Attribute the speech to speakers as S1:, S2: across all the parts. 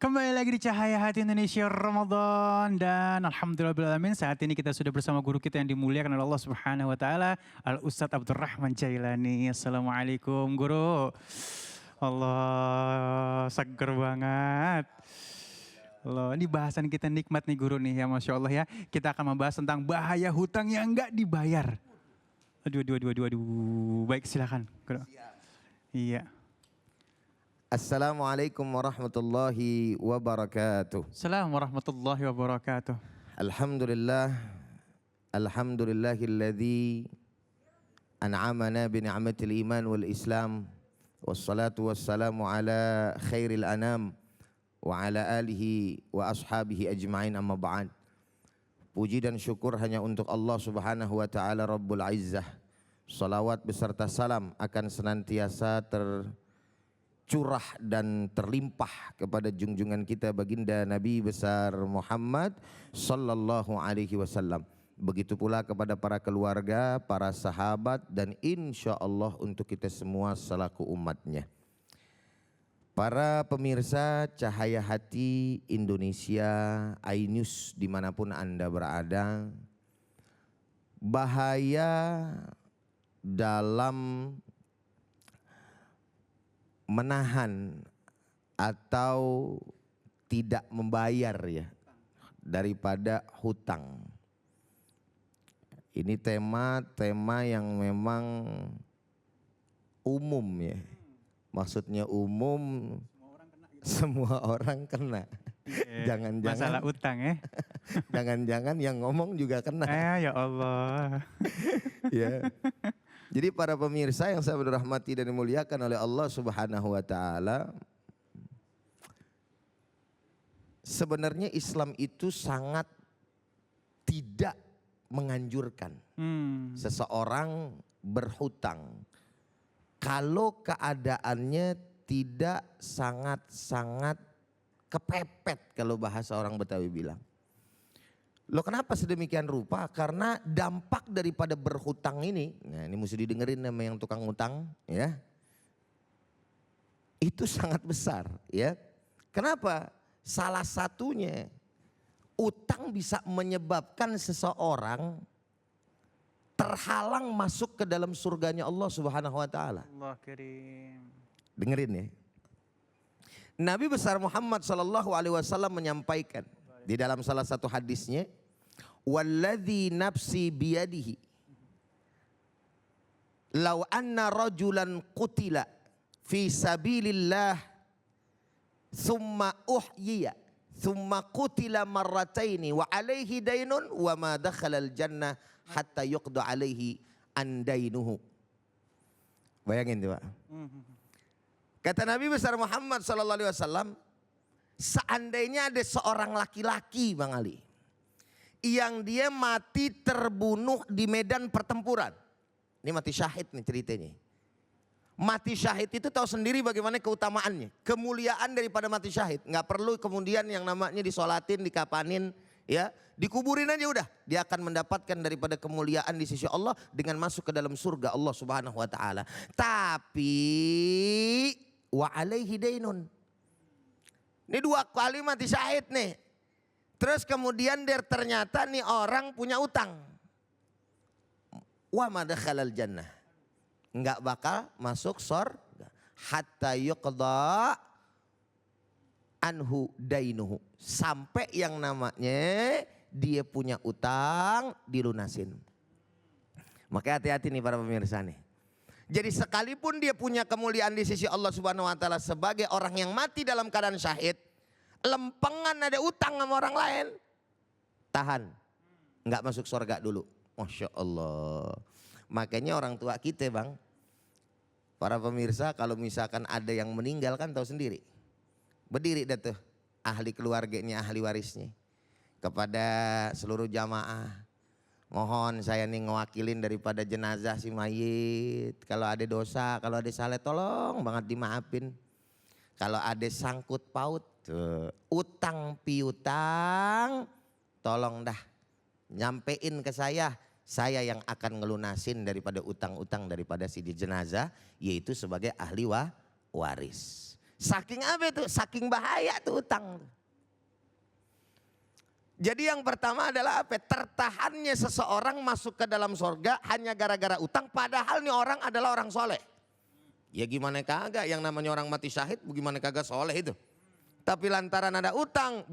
S1: Kembali lagi di Cahaya Hati Indonesia Ramadan dan alhamdulillahirrahmanirrahim saat ini kita sudah bersama guru kita yang dimuliakan oleh Allah Subhanahu wa taala, Al Ustadz Abdurrahman Jailani. Assalamualaikum guru. Allah seger banget. Allah, ini bahasan kita nikmat nih guru nih ya, Masya Allah ya. Kita akan membahas tentang bahaya hutang yang enggak dibayar. Aduh. Baik silakan guru. Iya.
S2: Assalamualaikum warahmatullahi wabarakatuh.
S1: Assalamualaikum warahmatullahi wabarakatuh.
S2: Alhamdulillahilladzi an'amana bi ni'matil iman wal islam wassalatu wassalamu ala khairil anam wa ala alihi wa ashabihi ajma'in amma ba'd. Puji dan syukur hanya untuk Allah Subhanahu wa taala Rabbul Izzah. Salawat beserta salam akan senantiasa curah dan terlimpah kepada junjungan kita baginda Nabi besar Muhammad sallallahu alaihi wasallam. Begitu pula kepada para keluarga, para sahabat dan insya Allah untuk kita semua selaku umatnya. Para pemirsa Cahaya Hati Indonesia, iNews dimanapun Anda berada, bahaya dalam menahan atau tidak membayar ya daripada hutang. Ini tema yang memang umum ya. Maksudnya umum, semua orang kena. Jangan-jangan
S1: masalah utang ya.
S2: Jangan-jangan yang ngomong juga kena.
S1: Ya Allah.
S2: Ya. Jadi para pemirsa yang saya dirahmati dan dimuliakan oleh Allah Subhanahu wa taala, sebenarnya Islam itu sangat tidak menganjurkan seseorang berhutang kalau keadaannya tidak sangat-sangat kepepet, kalau bahasa orang Betawi bilang. Loh kenapa sedemikian rupa? Karena dampak daripada berhutang ini, nah ini mesti didengerin sama yang tukang utang ya. Itu sangat besar ya. Kenapa? Salah satunya utang bisa menyebabkan seseorang terhalang masuk ke dalam surganya Allah Subhanahu wa taala.
S1: Allah kirim.
S2: Dengerin ya. Nabi besar Muhammad sallallahu alaihi wasallam menyampaikan di dalam salah satu hadisnya, walladzi nafsi biyadihi law anna rajulan qutila fi sabilillah thumma uhyiya thumma qutila marrataini wa alaihi dainun wa ma dakhalal jannah hatta yuqda alaihi an dainuhu. Bayangin tuh Pak. Kata Nabi besar Muhammad sallallahu alaihi wasallam, seandainya ada seorang laki-laki Bang Ali yang dia mati terbunuh di medan pertempuran. Ini mati syahid nih ceritanya. Mati syahid itu tahu sendiri bagaimana keutamaannya, kemuliaan daripada mati syahid. Nggak perlu kemudian yang namanya disolatin, dikapanin, ya, dikuburin aja udah. Dia akan mendapatkan daripada kemuliaan di sisi Allah dengan masuk ke dalam surga Allah Subhanahu wa taala. Tapi wa alaihi dainun. Ini dua kali mati syahid nih. Terus kemudian ternyata nih orang punya utang. Wa madakhalal jannah. Enggak bakal masuk surga. Hatta yuqda anhu dainuhu. Sampai yang namanya dia punya utang dilunasin. Maka hati-hati nih para pemirsa nih. Jadi sekalipun dia punya kemuliaan di sisi Allah Subhanahu wa taala sebagai orang yang mati dalam keadaan syahid, lempengan ada utang sama orang lain, tahan, nggak masuk surga dulu. Masya Allah. Makanya orang tua kita Bang, para pemirsa, kalau misalkan ada yang meninggal kan tahu sendiri, berdiri dah tuh ahli keluarganya, ahli warisnya, kepada seluruh jamaah. Mohon saya nih ngewakilin daripada jenazah si mayit. Kalau ada dosa, kalau ada salah tolong banget dimaafin. Kalau ada sangkut paut, tuh, utang piutang, tolong dah nyampein ke saya yang akan ngelunasin daripada utang-utang daripada si jenazah, yaitu sebagai ahli waris. Saking apa itu? Saking bahaya tuh utang. Jadi yang pertama adalah apa? Tertahannya seseorang masuk ke dalam surga hanya gara-gara utang. Padahal nih orang adalah orang soleh. Ya gimana kagak, yang namanya orang mati syahid gimana kagak soleh itu. Tapi lantaran ada utang,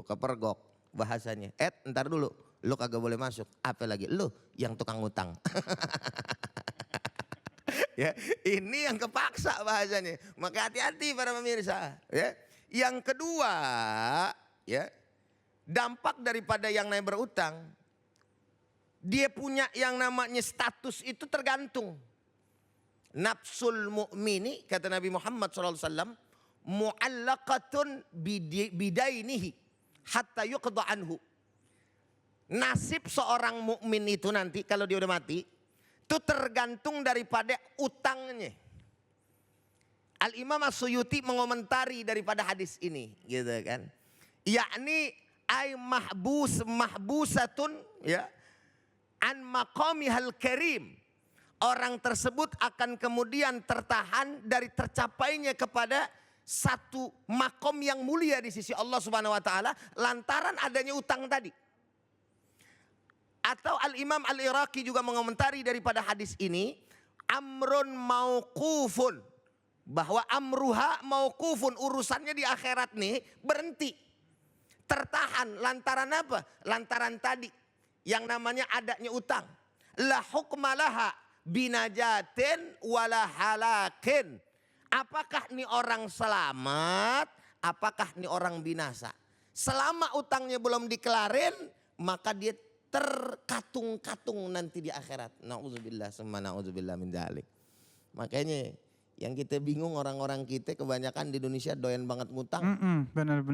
S2: kepergok bahasanya. Ntar dulu, lu kagak boleh masuk. Apa lagi? Lu yang tukang utang. Ya, ini yang kepaksa bahasanya. Maka hati-hati para pemirsa. Ya. Yang kedua, ya, dampak daripada yang namanya berutang, dia punya yang namanya status itu tergantung. Nafsul mu'mini, kata Nabi Muhammad SAW, mu'allaqatun bidainihi hatta yuqda anhu. Nasib seorang mukmin itu nanti kalau dia udah mati, itu tergantung daripada utangnya. Al-Imam As-Suyuti mengomentari daripada hadis ini, gitu kan. Yakni ay mahbusatun, ya, an maqamihal karim. Orang tersebut akan kemudian tertahan dari tercapainya kepada satu makom yang mulia di sisi Allah Subhanahu wa taala lantaran adanya utang tadi. Atau Al-Imam Al-Iraqi juga mengomentari daripada hadis ini, amrun mauqufun, bahwa amruha mauqufun, urusannya di akhirat nih berhenti. Tertahan lantaran apa? Lantaran tadi yang namanya adanya utang. La hukmalaha binajatin wala halakin. Apakah nih orang selamat? Apakah nih orang binasa? Selama utangnya belum dikelarin, maka dia terkatung-katung nanti di akhirat. Na'udzubillah summa na'udzubillah min dzalik. Makanya yang kita bingung orang-orang kita kebanyakan di Indonesia doyan banget ngutang.
S1: Benar.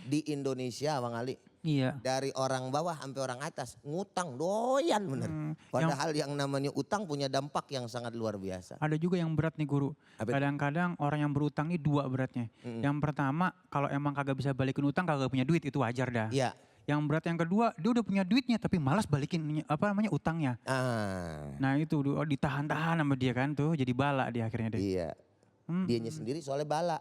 S2: Di Indonesia Bang Ali.
S1: Iya.
S2: Dari orang bawah sampai orang atas ngutang doyan bener. Padahal yang namanya utang punya dampak yang sangat luar biasa.
S1: Ada juga yang berat nih guru. Kadang-kadang orang yang berutang ini dua beratnya. Yang pertama kalau emang kagak bisa balikin utang, kagak punya duit, itu wajar dah.
S2: Iya.
S1: Yang berat yang kedua, dia udah punya duitnya tapi malas balikin utangnya. Nah itu ditahan-tahan sama dia kan tuh, jadi bala dia akhirnya deh.
S2: Iya. Dianya sendiri soalnya bala.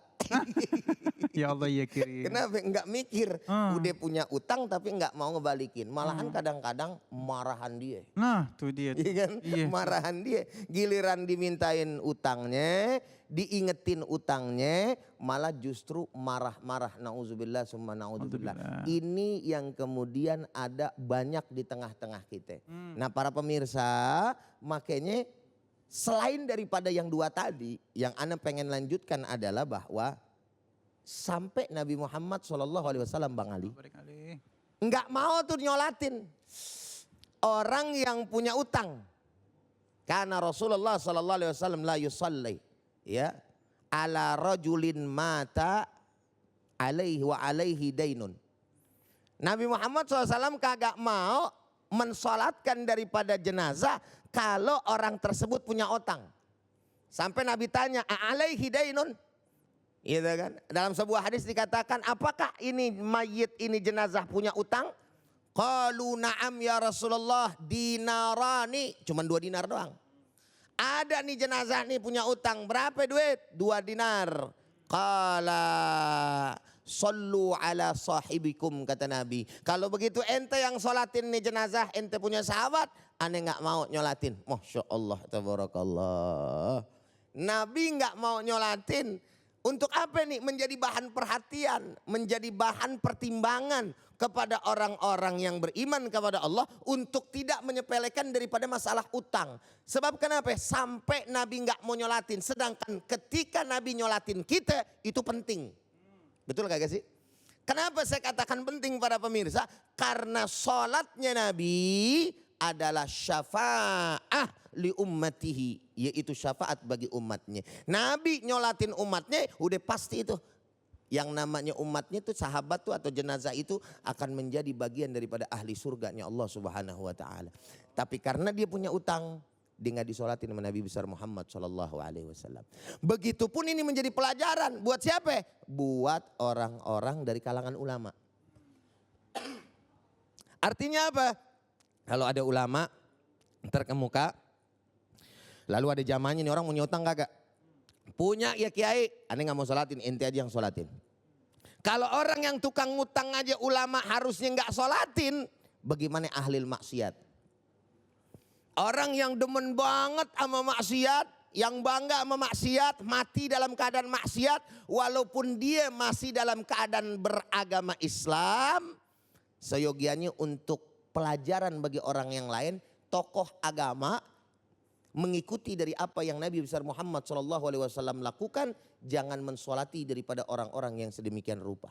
S1: Ya Allah ya kiri.
S2: Kenapa enggak mikir? Udah punya utang tapi enggak mau ngebalikin. Malahan kadang-kadang marahan dia.
S1: Nah tuh dia.
S2: Iya kan?
S1: Iya.
S2: Marahan dia. Giliran dimintain utangnya, diingetin utangnya, malah justru marah-marah. Nauzubillah summa nauzubillah. Ini yang kemudian ada banyak di tengah-tengah kita. Nah para pemirsa, makanya selain daripada yang dua tadi, yang ana pengen lanjutkan adalah bahwa sampai Nabi Muhammad SAW Bang Ali enggak mau tuh nyolatin orang yang punya utang. Karena Rasulullah SAW la yusalli, ya, ala rajulin mata alaihi wa alaihi dainun. Nabi Muhammad SAW kagak mau mensolatkan daripada jenazah kalau orang tersebut punya utang. Sampai Nabi tanya, alaihi dainun? Gitu kan? Dalam sebuah hadis dikatakan, apakah ini mayit ini jenazah punya utang? Qalu na'am ya Rasulullah dinarani. Cuman 2 dinar doang. Ada nih jenazah nih punya utang. Berapa duit? 2 dinar. Qala sallu ala sahibikum, kata Nabi. Kalau begitu ente yang sholatin nih jenazah, ente punya sahabat, ane gak mau nyolatin. Masya Allah, tabarakallah. Nabi gak mau nyolatin. Untuk apa nih? Menjadi bahan perhatian, menjadi bahan pertimbangan kepada orang-orang yang beriman kepada Allah untuk tidak menyepelekan daripada masalah utang. Sebab kenapa? Sampai Nabi nggak mau nyolatin, sedangkan ketika Nabi nyolatin kita itu penting. Betul kagak sih? Kenapa saya katakan penting para pemirsa? Karena sholatnya Nabi adalah syafa'ah li ummatihi, yaitu syafaat bagi umatnya. Nabi nyolatin umatnya udah pasti itu. Yang namanya umatnya itu sahabat tuh atau jenazah itu akan menjadi bagian daripada ahli surganya Allah Subhanahu wa taala. Tapi karena dia punya utang, dia nggak disolatin sama Nabi besar Muhammad sallallahu alaihi wasallam. Begitupun ini menjadi pelajaran buat siapa? Buat orang-orang dari kalangan ulama. Artinya apa? Kalau ada ulama terkemuka, lalu ada zamannya nih orang punya utang kagak? Punya ya kiai, aneh nggak mau sholatin, ente aja yang sholatin. Kalau orang yang tukang ngutang aja ulama harusnya nggak sholatin, bagaimana ahli maksiat? Orang yang demen banget sama maksiat, yang bangga sama maksiat, mati dalam keadaan maksiat, walaupun dia masih dalam keadaan beragama Islam, seyogianya untuk pelajaran bagi orang yang lain, tokoh agama mengikuti dari apa yang Nabi besar Muhammad SAW lakukan, jangan mensolati daripada orang-orang yang sedemikian rupa.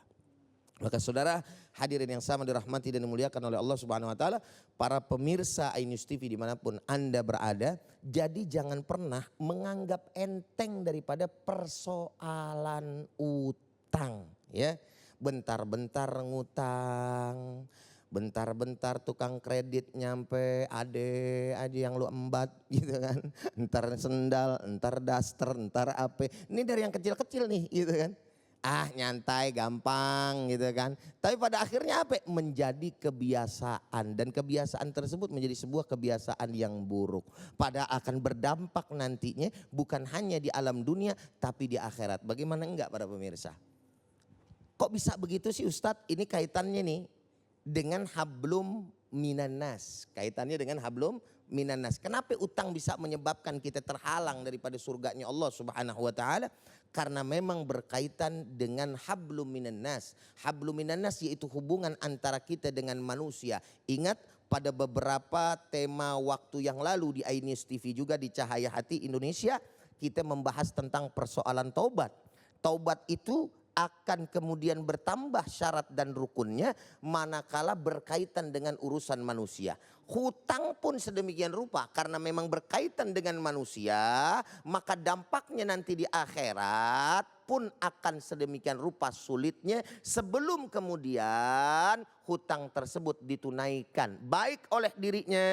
S2: Maka saudara hadirin yang sama dirahmati dan dimuliakan oleh Allah Subhanahu Wa Taala, para pemirsa iNews TV dimanapun Anda berada, jadi jangan pernah menganggap enteng daripada persoalan utang, ya. Bentar-bentar ngutang, bentar-bentar tukang kredit nyampe, ade aja yang lu embat gitu kan. Entar sendal, entar daster, entar apa. Ini dari yang kecil-kecil nih gitu kan. Ah nyantai gampang gitu kan. Tapi pada akhirnya apa? Menjadi kebiasaan. Dan kebiasaan tersebut menjadi sebuah kebiasaan yang buruk. Pada akan berdampak nantinya bukan hanya di alam dunia tapi di akhirat. Bagaimana enggak para pemirsa? Kok bisa begitu sih Ustadz? Ini kaitannya nih dengan hablum minanas. Kaitannya dengan hablum minanas. Kenapa utang bisa menyebabkan kita terhalang daripada surganya Allah Subhanahu Wa Taala? Karena memang berkaitan dengan hablum minanas. Hablum minanas yaitu hubungan antara kita dengan manusia. Ingat pada beberapa tema waktu yang lalu di iNews TV juga di Cahaya Hati Indonesia, kita membahas tentang persoalan taubat. Taubat itu akan kemudian bertambah syarat dan rukunnya manakala berkaitan dengan urusan manusia. Hutang pun sedemikian rupa karena memang berkaitan dengan manusia, maka dampaknya nanti di akhirat pun akan sedemikian rupa sulitnya sebelum kemudian hutang tersebut ditunaikan baik oleh dirinya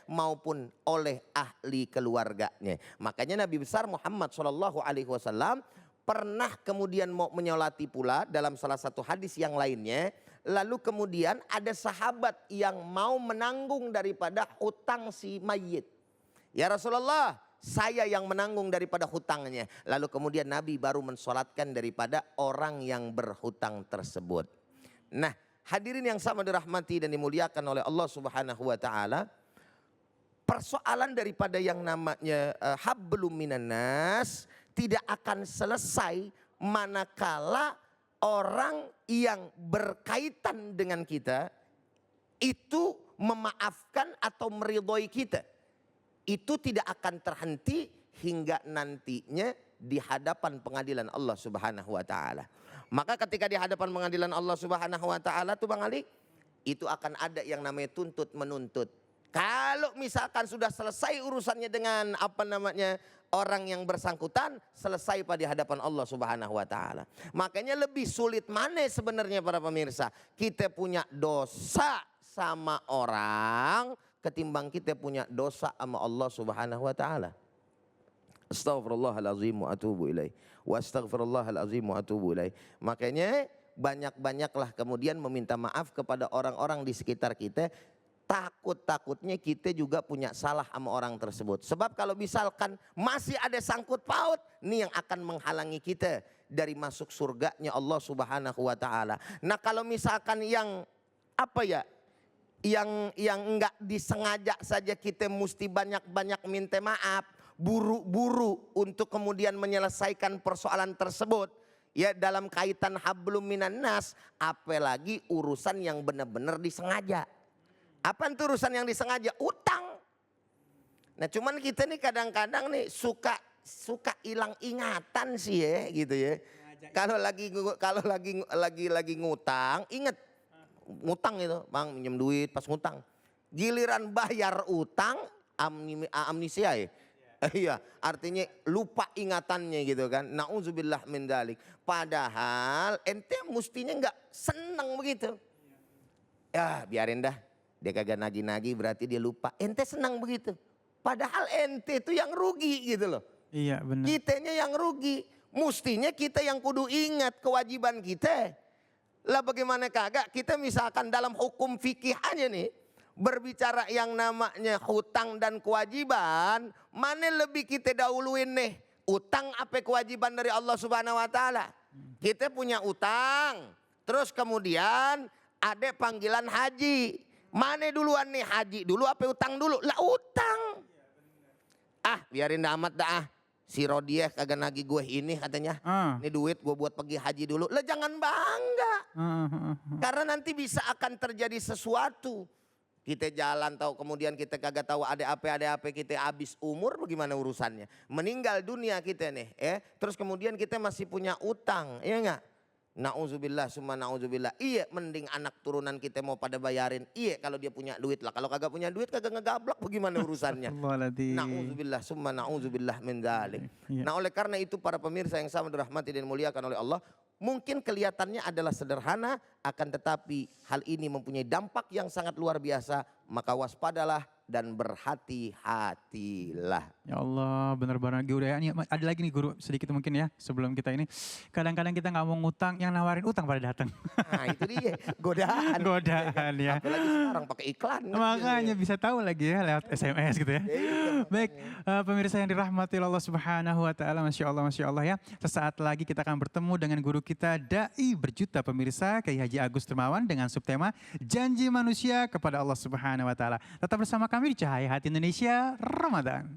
S2: maupun oleh ahli keluarganya. Makanya Nabi besar Muhammad SAW pernah kemudian mau menyolati pula dalam salah satu hadis yang lainnya. Lalu kemudian ada sahabat yang mau menanggung daripada hutang si mayit. Ya Rasulullah, saya yang menanggung daripada hutangnya. Lalu kemudian Nabi baru mensolatkan daripada orang yang berhutang tersebut. Nah hadirin yang sama dirahmati dan dimuliakan oleh Allah Subhanahu Wa Taala. Persoalan daripada yang namanya hablum minanas tidak akan selesai manakala orang yang berkaitan dengan kita itu memaafkan atau meridhoi kita. Itu tidak akan terhenti hingga nantinya di hadapan pengadilan Allah Subhanahu Wa Taala. Maka ketika di hadapan pengadilan Allah Subhanahu Wa Taala tuh Bang Ali, itu akan ada yang namanya tuntut menuntut. Kalau misalkan sudah selesai urusannya dengan apa namanya orang yang bersangkutan, selesai pada hadapan Allah Subhanahu Wa Taala. Makanya lebih sulit mana sebenarnya para pemirsa, kita punya dosa sama orang ketimbang kita punya dosa sama Allah Subhanahu Wa Taala. Astaghfirullahalazim wa atubu ilaih. Wa astaghfirullahalazim wa atubu ilaih. Makanya banyak-banyaklah kemudian meminta maaf kepada orang-orang di sekitar kita. Takut-takutnya kita juga punya salah sama orang tersebut. Sebab kalau misalkan masih ada sangkut paut, ini yang akan menghalangi kita dari masuk surganya Allah Subhanahu Wa Taala. Nah kalau misalkan yang apa ya, yang enggak disengaja saja kita mesti banyak-banyak minta maaf, buru-buru untuk kemudian menyelesaikan persoalan tersebut. Ya dalam kaitan hablum minan nas, apalagi urusan yang benar-benar disengaja. Apa itu urusan yang disengaja? Utang. Nah cuman kita nih kadang-kadang nih suka hilang ingatan sih ya gitu ya. Kalau lagi ngutang, ingat ngutang itu, Bang minjem duit pas ngutang. Giliran bayar utang amnesia ya. Iya, artinya lupa ingatannya gitu kan. Nauzubillah min dzalik. Padahal ente mestinya enggak senang begitu. Ya, biarin dah. Dia kagak nagih-nagih berarti dia lupa. Ente senang begitu. Padahal ente itu yang rugi gitu loh.
S1: Iya benar.
S2: Kitanya yang rugi. Mestinya kita yang kudu ingat kewajiban kita. Lah bagaimana kagak kita misalkan dalam hukum fikih aja nih. Berbicara yang namanya hutang dan kewajiban. Mana lebih kita dahuluin nih. Utang apa kewajiban dari Allah Subhanahu wa taala? Kita punya utang. Terus kemudian ada panggilan haji. Mana duluan nih, haji dulu apa utang dulu? Lah utang. Ah, biarin dah amat dah. Si Rodiah kagak nagih gue ini katanya. Ini duit gue buat pergi haji dulu. Lah jangan bangga. Karena nanti bisa akan terjadi sesuatu. Kita jalan tahu kemudian kita kagak tahu ada apa kita habis umur bagaimana urusannya. Meninggal dunia kita nih. Terus kemudian kita masih punya utang. Iya enggak? Na'udzubillah summa na'udzubillah. Iya mending anak turunan kita mau pada bayarin. Iya kalau dia punya duit lah. Kalau kagak punya duit kagak ngegablak bagaimana urusannya. Na'udzubillah summa na'udzubillah min dzalik. Nah oleh karena itu para pemirsa yang sama dirahmati dan dimuliakan oleh Allah. Mungkin kelihatannya adalah sederhana, akan tetapi hal ini mempunyai dampak yang sangat luar biasa. Maka waspadalah dan berhati-hatilah.
S1: Ya Allah, benar-benar guru ya. Ini ada lagi nih guru sedikit mungkin ya sebelum kita ini. Kadang-kadang kita nggak mau ngutang, yang nawarin utang pada datang.
S2: Nah itu dia, godaan.
S1: Godaan ya.
S2: Apalagi sekarang pakai iklan.
S1: Makanya bisa tahu lagi ya lewat SMS gitu ya. Baik, pemirsa yang dirahmati Allah Subhanahu wa taala, Masya Allah ya. Sesaat lagi kita akan bertemu dengan guru kita dai berjuta pemirsa, Kiai Haji Agus Dermawan dengan subtema Janji Manusia kepada Allah Subhanahu wa taala. Tetap bersama kami di Cahaya Hati Indonesia Ramadan.